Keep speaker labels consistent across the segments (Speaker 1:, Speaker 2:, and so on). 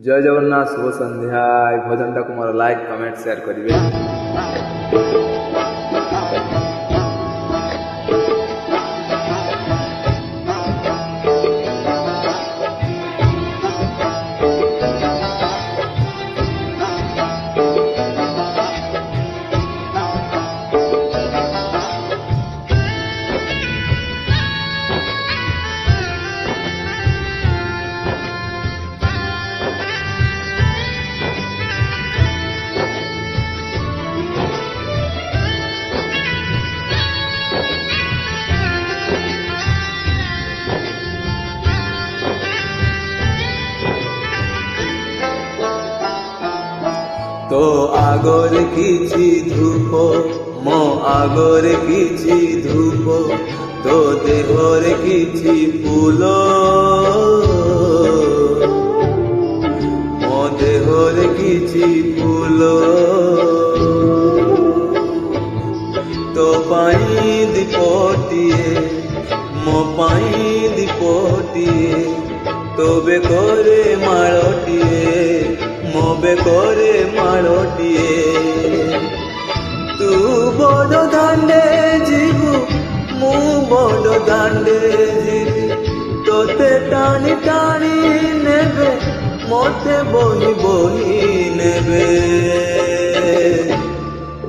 Speaker 1: जय जगन्नाथ शुभ संध्या भजन टाक more like comment share करेंगे। तो आगोर किछि धूप मो आगोर किछि धूप तो देहर किछि फूल मो देहर किछि फूल तो पाई दीपटिए मो पाई दीपटिए तो बेकोरे माळटिए मो बेकोरे माळटिए तू बड़ दांडे जीवु मु बड़ दांडे जीवि तोते टाणी टाणी नेबे मोते बोही बोही नेबे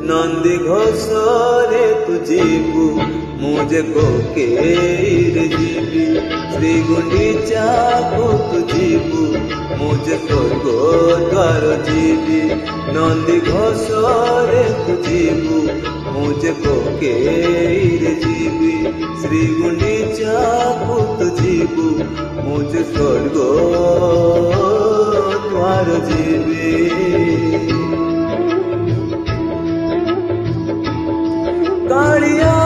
Speaker 1: नंदी घोषरे तू जीवु मुझे कोकेर जीवी श्री गुंडीचा को तू जीवु मुझे स्वर्ग द्वार जीवी नंदी घोषरे तू जीवु मुझे कोकेर जीवी श्री गुंडीचा को तू जीवु मुझे स्वर्ग द्वार जीवी कालिया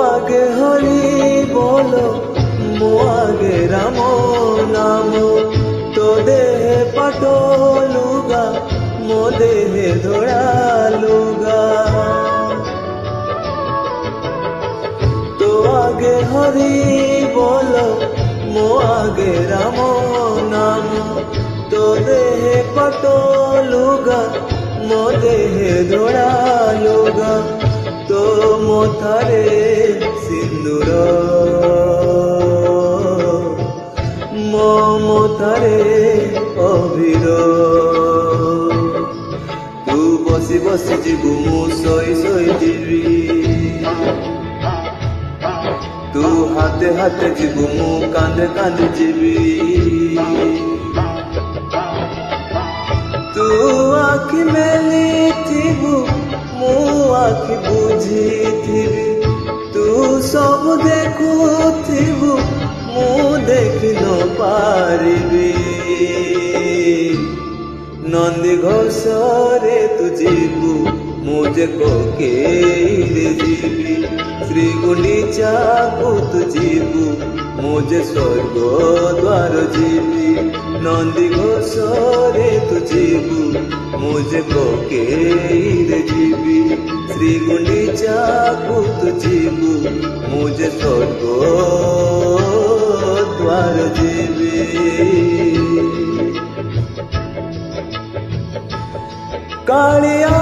Speaker 1: आगे हरि बोलो मो आगे राम नाम तो देह पाटो लुगा मो देह धोड़ा लुगा तो आगे हरि बोलो मो आगे राम नाम तो देह पाटो लुगा मो देह धोड़ा लुगा तो मोथारे सिंदूर मो मोथारे अबीर तू बसी बसी जीवु मु सोई सोई जीवी तू हाथे हाथे जीवु मु कांदे कांदे जीवी तू आखि मेली थीबु मु आखि बुझीथिबि तू सब देखुथिबु मु देखि न पारिबि नंदी घोषरे तू जीवु मुझे कोकेर जीवी श्री गुंडीचा को तू जीवु मुझे स्वर्ग द्वार जीवी नंदी घोषरे तू जीवु मुझे कोकेर जीवी श्री गुंडीचा को तू जीवु मुझे स्वर्ग द्वार जीवी कालिया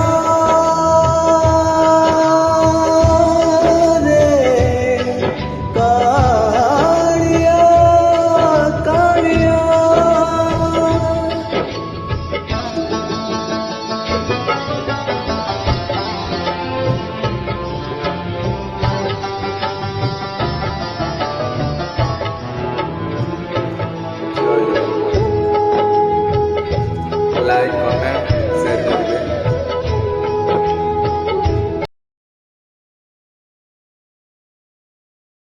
Speaker 1: ଲାଇକ୍ କମେଣ୍ଟ ସେୟାର କରିବେ।